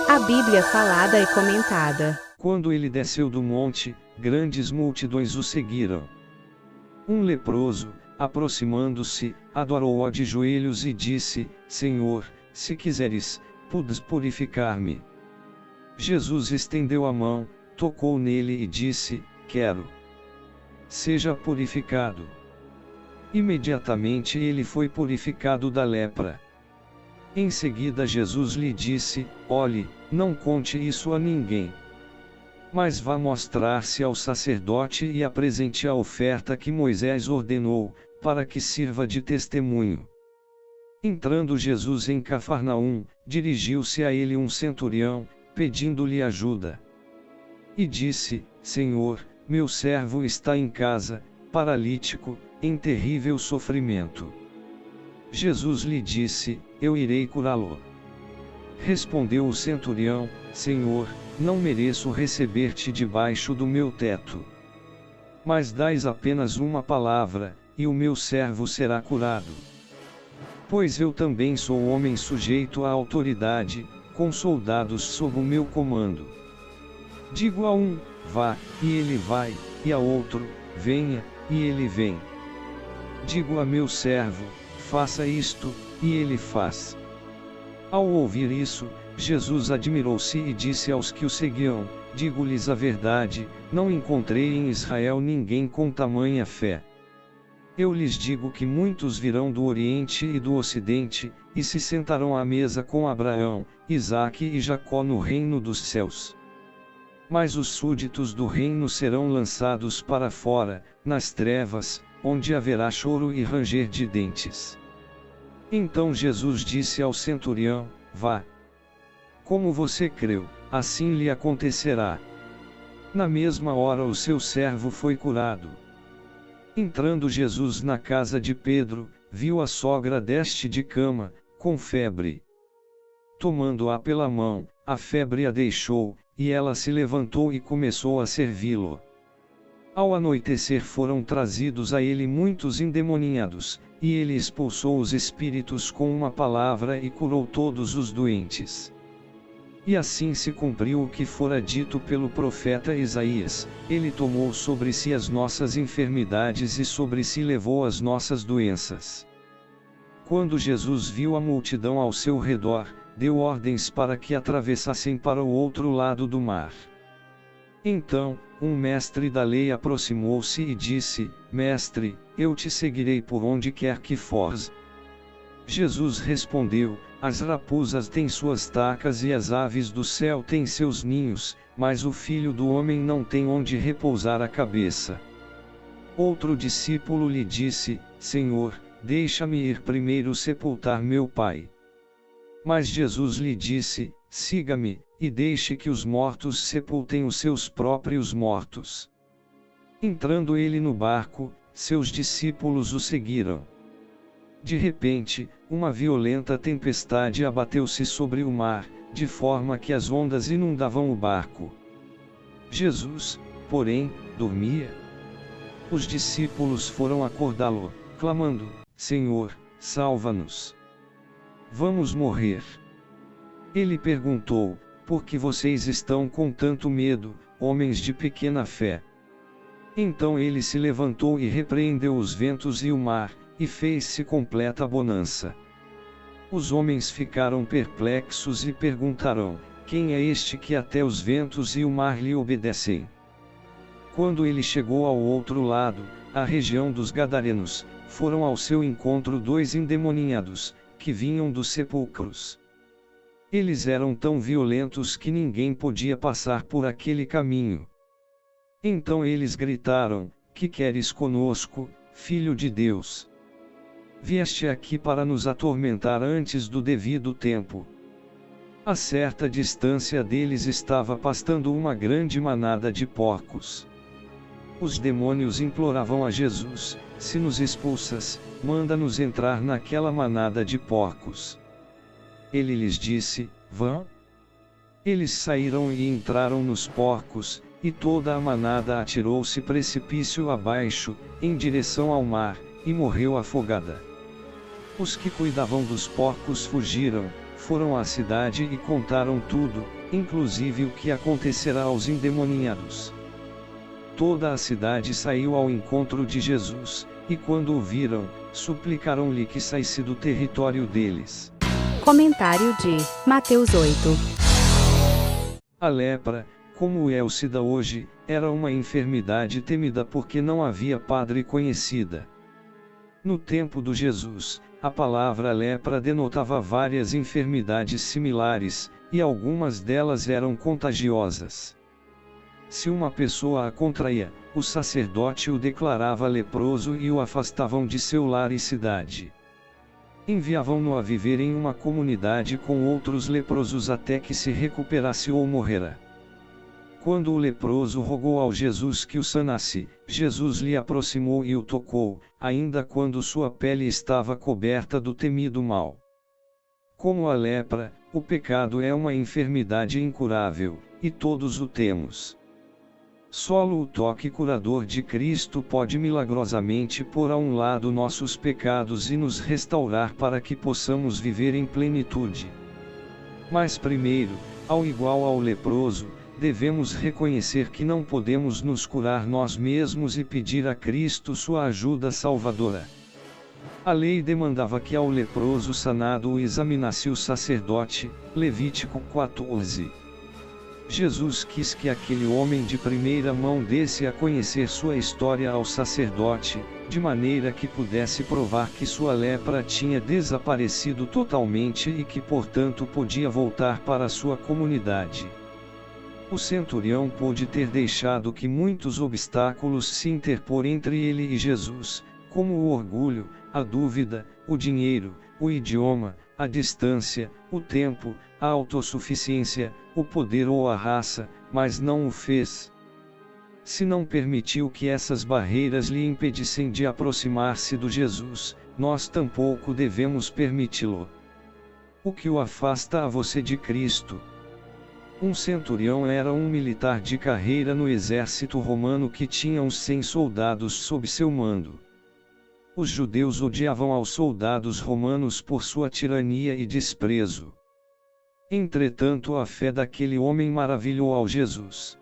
A Bíblia falada e comentada. Quando ele desceu do monte, grandes multidões o seguiram. Um leproso, aproximando-se, adorou-o de joelhos e disse: Senhor, se quiseres, podes purificar-me. Jesus estendeu a mão, tocou nele e disse: Quero. Seja purificado. Imediatamente ele foi purificado da lepra. Em seguida Jesus lhe disse: Olhe, não conte isso a ninguém. Mas vá mostrar-se ao sacerdote e apresente a oferta que Moisés ordenou, para que sirva de testemunho. Entrando Jesus em Cafarnaum, dirigiu-se a ele um centurião, pedindo-lhe ajuda. E disse: Senhor, meu servo está em casa, paralítico, em terrível sofrimento. Jesus lhe disse: Eu irei curá-lo. Respondeu o centurião: Senhor, não mereço receber-te debaixo do meu teto. Mas dais apenas uma palavra, e o meu servo será curado. Pois eu também sou homem sujeito à autoridade, com soldados sob o meu comando. Digo a um: vá, e ele vai, e a outro: venha, e ele vem. Digo a meu servo: faça isto, e ele faz. Ao ouvir isso, Jesus admirou-se e disse aos que o seguiam: Digo-lhes a verdade, não encontrei em Israel ninguém com tamanha fé. Eu lhes digo que muitos virão do Oriente e do Ocidente, e se sentarão à mesa com Abraão, Isaque e Jacó no reino dos céus. Mas os súditos do reino serão lançados para fora, nas trevas, onde haverá choro e ranger de dentes. Então Jesus disse ao centurião: Vá. Como você creu, assim lhe acontecerá. Na mesma hora o seu servo foi curado. Entrando Jesus na casa de Pedro, viu a sogra deste de cama, com febre. Tomando-a pela mão, a febre a deixou, e ela se levantou e começou a servi-lo. Ao anoitecer foram trazidos a ele muitos endemoniados, e ele expulsou os espíritos com uma palavra e curou todos os doentes. E assim se cumpriu o que fora dito pelo profeta Isaías: ele tomou sobre si as nossas enfermidades e sobre si levou as nossas doenças. Quando Jesus viu a multidão ao seu redor, deu ordens para que atravessassem para o outro lado do mar. Então, um mestre da lei aproximou-se e disse: Mestre, eu te seguirei por onde quer que fores. Jesus respondeu: As raposas têm suas tacas e as aves do céu têm seus ninhos, mas o Filho do Homem não tem onde repousar a cabeça. Outro discípulo lhe disse: Senhor, deixa-me ir primeiro sepultar meu pai. Mas Jesus lhe disse: Siga-me, e deixe que os mortos sepultem os seus próprios mortos. Entrando ele no barco, seus discípulos o seguiram. De repente, uma violenta tempestade abateu-se sobre o mar, de forma que as ondas inundavam o barco. Jesus, porém, dormia. Os discípulos foram acordá-lo, clamando: Senhor, salva-nos! Vamos morrer. Ele perguntou: Por que vocês estão com tanto medo, homens de pequena fé? Então ele se levantou e repreendeu os ventos e o mar, e fez-se completa bonança. Os homens ficaram perplexos e perguntaram: Quem é este que até os ventos e o mar lhe obedecem? Quando ele chegou ao outro lado, a região dos Gadarenos, foram ao seu encontro dois endemoniados, que vinham dos sepulcros. Eles eram tão violentos que ninguém podia passar por aquele caminho. Então eles gritaram: Que queres conosco, Filho de Deus? Vieste aqui para nos atormentar antes do devido tempo. A certa distância deles estava pastando uma grande manada de porcos. Os demônios imploravam a Jesus: Se nos expulsas, manda-nos entrar naquela manada de porcos. Ele lhes disse: Vão. Eles saíram e entraram nos porcos, e toda a manada atirou-se precipício abaixo, em direção ao mar, e morreu afogada. Os que cuidavam dos porcos fugiram, foram à cidade e contaram tudo, inclusive o que acontecerá aos endemoniados. Toda a cidade saiu ao encontro de Jesus, e quando o viram, suplicaram-lhe que saísse do território deles. Comentário de Mateus 8. A lepra, como é o SIDA hoje, era uma enfermidade temida porque não havia padre conhecida. No tempo de Jesus, a palavra lepra denotava várias enfermidades similares, e algumas delas eram contagiosas. Se uma pessoa a contraía, o sacerdote o declarava leproso e o afastavam de seu lar e cidade. Enviavam-no a viver em uma comunidade com outros leprosos até que se recuperasse ou morrera. Quando o leproso rogou ao Jesus que o sanasse, Jesus lhe aproximou e o tocou, ainda quando sua pele estava coberta do temido mal. Como a lepra, o pecado é uma enfermidade incurável, e todos o temos. Solo o toque curador de Cristo pode milagrosamente pôr a um lado nossos pecados e nos restaurar para que possamos viver em plenitude. Mas primeiro, ao igual ao leproso, devemos reconhecer que não podemos nos curar nós mesmos e pedir a Cristo sua ajuda salvadora. A lei demandava que ao leproso sanado o examinasse o sacerdote, Levítico 14. Jesus quis que aquele homem de primeira mão desse a conhecer sua história ao sacerdote, de maneira que pudesse provar que sua lepra tinha desaparecido totalmente e que portanto podia voltar para a sua comunidade. O centurião pôde ter deixado que muitos obstáculos se interpor entre ele e Jesus, como o orgulho, a dúvida, o dinheiro, o idioma, a distância, o tempo, a autossuficiência, o poder ou a raça, mas não o fez. Se não permitiu que essas barreiras lhe impedissem de aproximar-se do Jesus, nós tampouco devemos permiti-lo. O que o afasta a você de Cristo? Um centurião era um militar de carreira no exército romano que tinha uns 100 soldados sob seu mando. Os judeus odiavam aos soldados romanos por sua tirania e desprezo. Entretanto, a fé daquele homem maravilhou ao Jesus.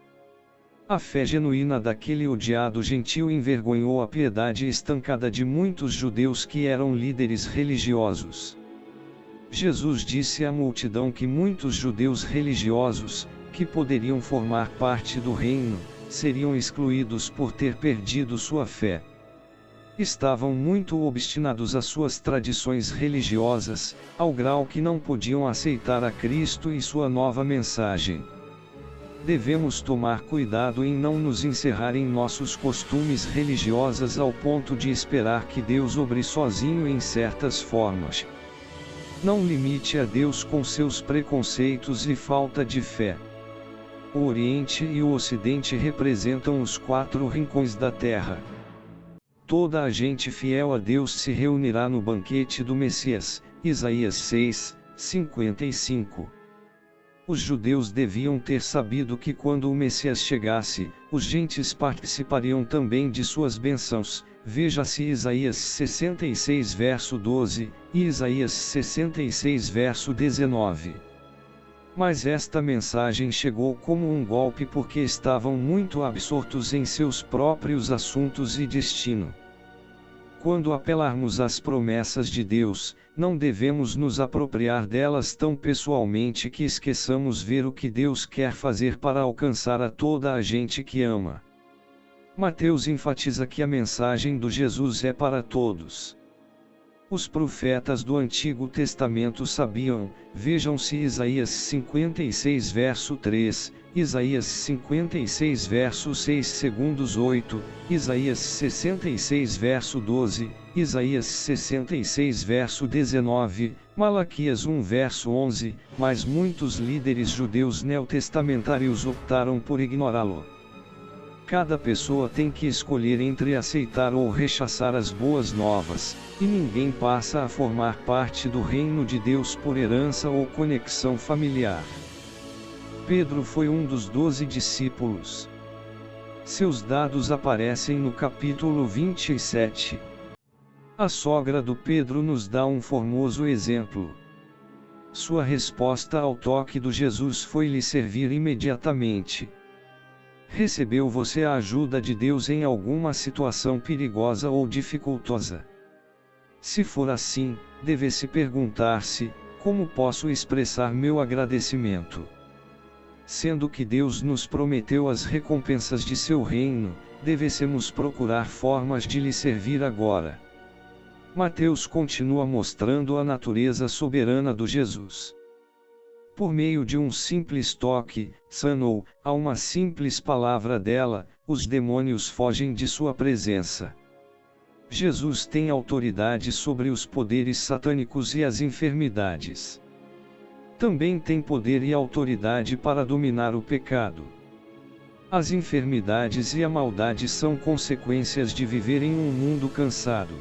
A fé genuína daquele odiado gentil envergonhou a piedade estancada de muitos judeus que eram líderes religiosos. Jesus disse à multidão que muitos judeus religiosos, que poderiam formar parte do reino, seriam excluídos por ter perdido sua fé. Estavam muito obstinados às suas tradições religiosas, ao grau que não podiam aceitar a Cristo e sua nova mensagem. Devemos tomar cuidado em não nos encerrar em nossos costumes religiosos ao ponto de esperar que Deus obre sozinho em certas formas. Não limite a Deus com seus preconceitos e falta de fé. O Oriente e o Ocidente representam os 4 rincões da terra. Toda a gente fiel a Deus se reunirá no banquete do Messias, Isaías 6, 55. Os judeus deviam ter sabido que quando o Messias chegasse, os gentes participariam também de suas bênçãos, veja-se Isaías 66 verso 12, e Isaías 66 verso 19. Mas esta mensagem chegou como um golpe porque estavam muito absortos em seus próprios assuntos e destino. Quando apelarmos às promessas de Deus, não devemos nos apropriar delas tão pessoalmente que esqueçamos ver o que Deus quer fazer para alcançar a toda a gente que ama. Mateus enfatiza que a mensagem do Jesus é para todos. Os profetas do Antigo Testamento sabiam, vejam-se Isaías 56 verso 3, Isaías 56 verso 6 segundos 8, Isaías 66 verso 12, Isaías 66 verso 19, Malaquias 1 verso 11, mas muitos líderes judeus neotestamentários optaram por ignorá-lo. Cada pessoa tem que escolher entre aceitar ou rechaçar as boas novas, e ninguém passa a formar parte do reino de Deus por herança ou conexão familiar. Pedro foi um dos 12 discípulos. Seus dados aparecem no capítulo 27. A sogra do Pedro nos dá um formoso exemplo. sua resposta ao toque do Jesus foi lhe servir imediatamente. Recebeu você a ajuda de Deus em alguma situação perigosa ou dificultosa? Se for assim, deve-se perguntar-se: como posso expressar meu agradecimento? Sendo que Deus nos prometeu as recompensas de seu reino, devemos procurar formas de lhe servir agora. Mateus continua mostrando a natureza soberana do Jesus. Por meio de um simples toque, sanou, a uma simples palavra dela, os demônios fogem de sua presença. Jesus tem autoridade sobre os poderes satânicos e as enfermidades. Também tem poder e autoridade para dominar o pecado. As enfermidades e a maldade são consequências de viver em um mundo cansado.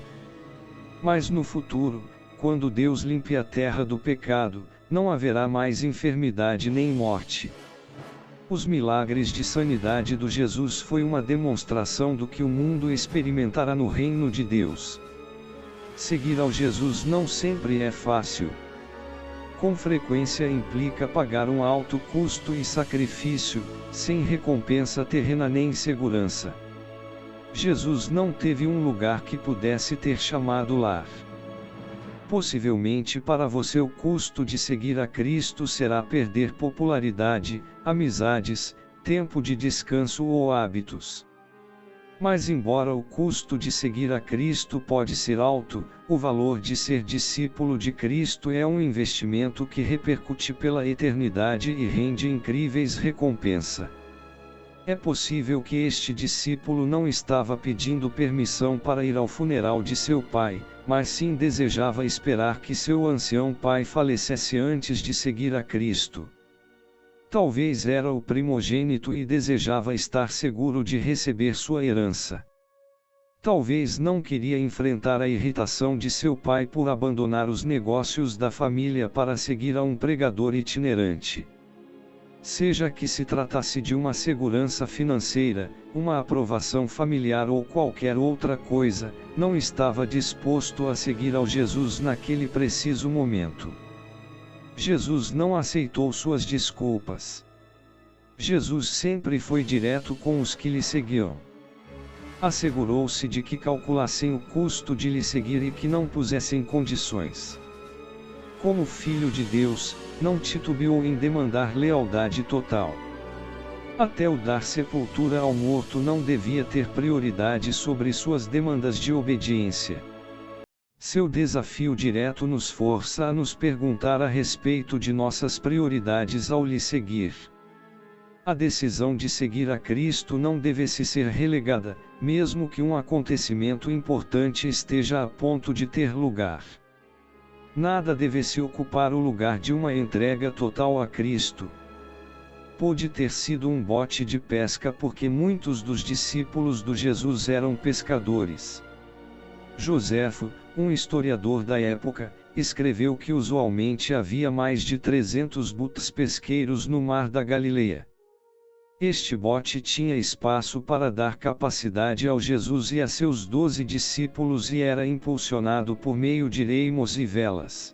Mas no futuro, quando Deus limpe a terra do pecado, não haverá mais enfermidade nem morte. Os milagres de sanidade do Jesus foi uma demonstração do que o mundo experimentará no reino de Deus. Seguir ao Jesus não sempre é fácil. Com frequência implica pagar um alto custo e sacrifício, sem recompensa terrena nem segurança. Jesus não teve um lugar que pudesse ter chamado lar. Possivelmente para você o custo de seguir a Cristo será perder popularidade, amizades, tempo de descanso ou hábitos. Mas embora o custo de seguir a Cristo pode ser alto, o valor de ser discípulo de Cristo é um investimento que repercute pela eternidade e rende incríveis recompensas. É possível que este discípulo não estava pedindo permissão para ir ao funeral de seu pai, mas sim desejava esperar que seu ancião pai falecesse antes de seguir a Cristo. Talvez era o primogênito e desejava estar seguro de receber sua herança. Talvez não queria enfrentar a irritação de seu pai por abandonar os negócios da família para seguir a um pregador itinerante. Seja que se tratasse de uma segurança financeira, uma aprovação familiar ou qualquer outra coisa, não estava disposto a seguir ao Jesus naquele preciso momento. Jesus não aceitou suas desculpas. Jesus sempre foi direto com os que lhe seguiam. Assegurou-se de que calculassem o custo de lhe seguir e que não pusessem condições. Como filho de Deus, não titubeou em demandar lealdade total. Até o dar sepultura ao morto não devia ter prioridade sobre suas demandas de obediência. Seu desafio direto nos força a nos perguntar a respeito de nossas prioridades ao lhe seguir. A decisão de seguir a Cristo não deve-se ser relegada, mesmo que um acontecimento importante esteja a ponto de ter lugar. Nada deve-se ocupar o lugar de uma entrega total a Cristo. Pode ter sido um bote de pesca porque muitos dos discípulos do Jesus eram pescadores. Joséfo, um historiador da época, escreveu que usualmente havia mais de 300 botes pesqueiros no mar da Galileia. Este bote tinha espaço para dar capacidade ao Jesus e a seus 12 discípulos e era impulsionado por meio de remos e velas.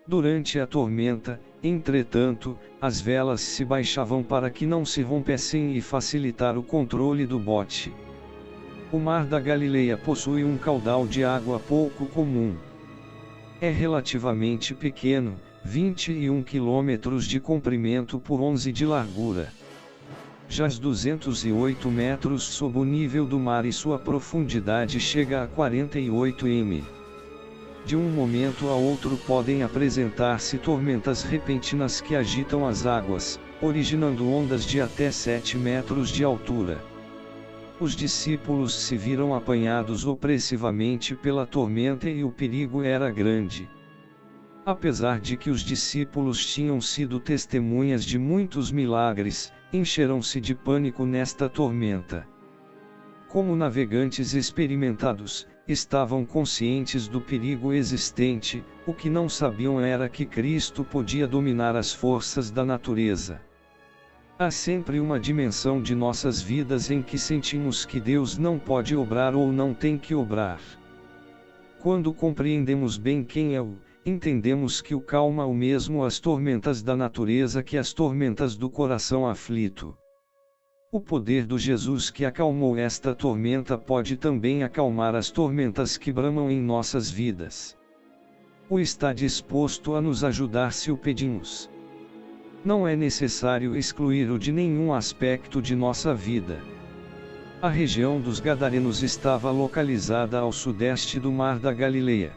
Durante a tormenta, entretanto, as velas se baixavam para que não se rompessem e facilitar o controle do bote. O mar da Galileia possui um caudal de água pouco comum. É relativamente pequeno, 21 quilômetros de comprimento por 11 de largura. Jaz 208 metros sob o nível do mar e sua profundidade chega a 48 m. De um momento a outro podem apresentar-se tormentas repentinas que agitam as águas, originando ondas de até 7 metros de altura. Os discípulos se viram apanhados opressivamente pela tormenta e o perigo era grande. Apesar de que os discípulos tinham sido testemunhas de muitos milagres, encheram-se de pânico nesta tormenta. Como navegantes experimentados, estavam conscientes do perigo existente, o que não sabiam era que Cristo podia dominar as forças da natureza. Há sempre uma dimensão de nossas vidas em que sentimos que Deus não pode obrar ou não tem que obrar. Quando compreendemos bem quem é o entendemos que o calma o mesmo as tormentas da natureza que as tormentas do coração aflito. O poder do Jesus que acalmou esta tormenta pode também acalmar as tormentas que bramam em nossas vidas. O está disposto a nos ajudar se o pedimos. Não é necessário excluí-lo de nenhum aspecto de nossa vida. A região dos Gadarenos estava localizada ao sudeste do Mar da Galileia.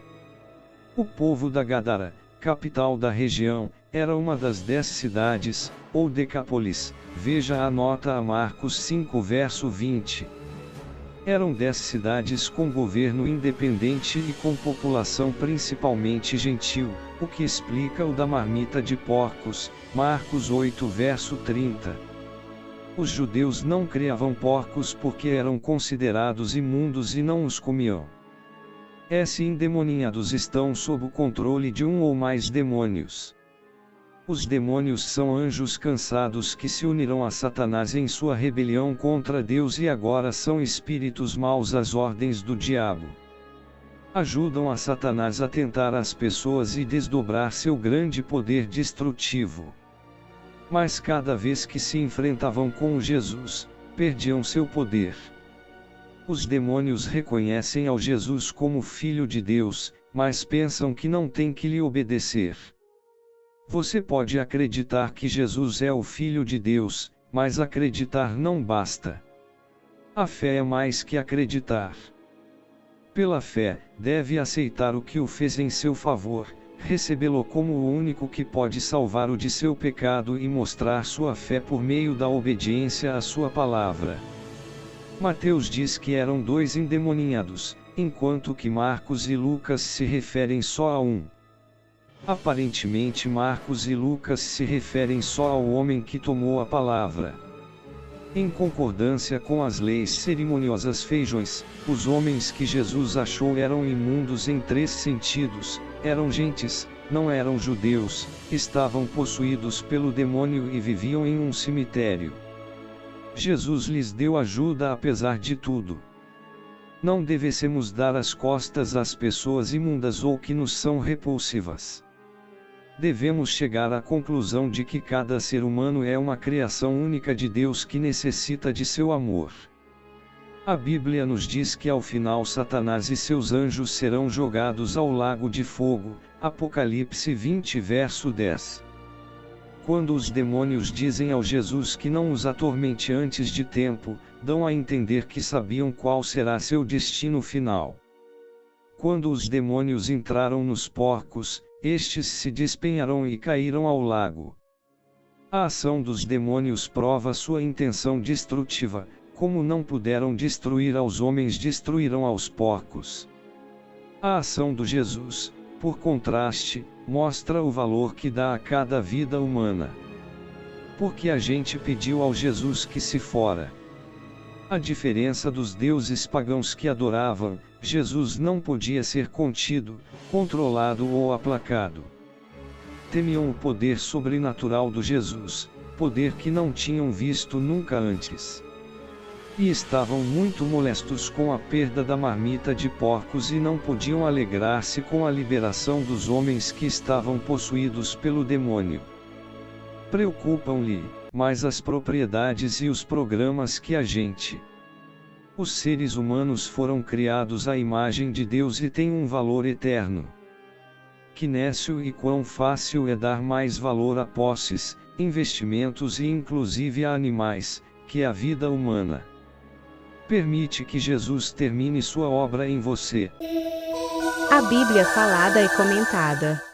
O povo da Gadara, capital da região, era uma das 10 cidades, ou Decápolis, veja a nota a Marcos 5 verso 20. Eram 10 cidades com governo independente e com população principalmente gentil, o que explica o da marmita de porcos, Marcos 8 verso 30. Os judeus não criavam porcos porque eram considerados imundos e não os comiam. Esses endemoniados estão sob o controle de um ou mais demônios. Os demônios são anjos cansados que se uniram a Satanás em sua rebelião contra Deus e agora são espíritos maus às ordens do diabo. Ajudam a Satanás a tentar as pessoas e desdobrar seu grande poder destrutivo. Mas cada vez que se enfrentavam com Jesus, perdiam seu poder. Os demônios reconhecem ao Jesus como Filho de Deus, mas pensam que não tem que lhe obedecer. Você pode acreditar que Jesus é o Filho de Deus, mas acreditar não basta. A fé é mais que acreditar. Pela fé, deve aceitar o que o fez em seu favor, recebê-lo como o único que pode salvar-o de seu pecado e mostrar sua fé por meio da obediência à sua palavra. Mateus diz que eram 2 endemoniados, enquanto que Marcos e Lucas se referem só a um. Aparentemente Marcos e Lucas se referem só ao homem que tomou a palavra. Em concordância com as leis cerimoniosas feijões, os homens que Jesus achou eram imundos em 3 sentidos, eram gentes, não eram judeus, estavam possuídos pelo demônio e viviam em um cemitério. Jesus lhes deu ajuda apesar de tudo. Não devemos dar as costas às pessoas imundas ou que nos são repulsivas. Devemos chegar à conclusão de que cada ser humano é uma criação única de Deus que necessita de seu amor. A Bíblia nos diz que ao final Satanás e seus anjos serão jogados ao lago de fogo, Apocalipse 20 verso 10. Quando os demônios dizem ao Jesus que não os atormente antes de tempo, dão a entender que sabiam qual será seu destino final. Quando os demônios entraram nos porcos, estes se despenharam e caíram ao lago. A ação dos demônios prova sua intenção destrutiva, como não puderam destruir aos homens, destruíram aos porcos. A ação do Jesus, por contraste, mostra o valor que dá a cada vida humana. Porque a gente pediu ao Jesus que se fora. A diferença dos deuses pagãos que adoravam, Jesus não podia ser contido, controlado ou aplacado. Temiam o poder sobrenatural do Jesus, poder que não tinham visto nunca antes. E estavam muito molestos com a perda da marmita de porcos e não podiam alegrar-se com a liberação dos homens que estavam possuídos pelo demônio. Preocupam-lhe mais as propriedades e os programas que a gente. Os seres humanos foram criados à imagem de Deus e têm um valor eterno. Que nécio e quão fácil é dar mais valor a posses, investimentos e inclusive a animais, que a vida humana. Permite que Jesus termine sua obra em você. A Bíblia falada e comentada.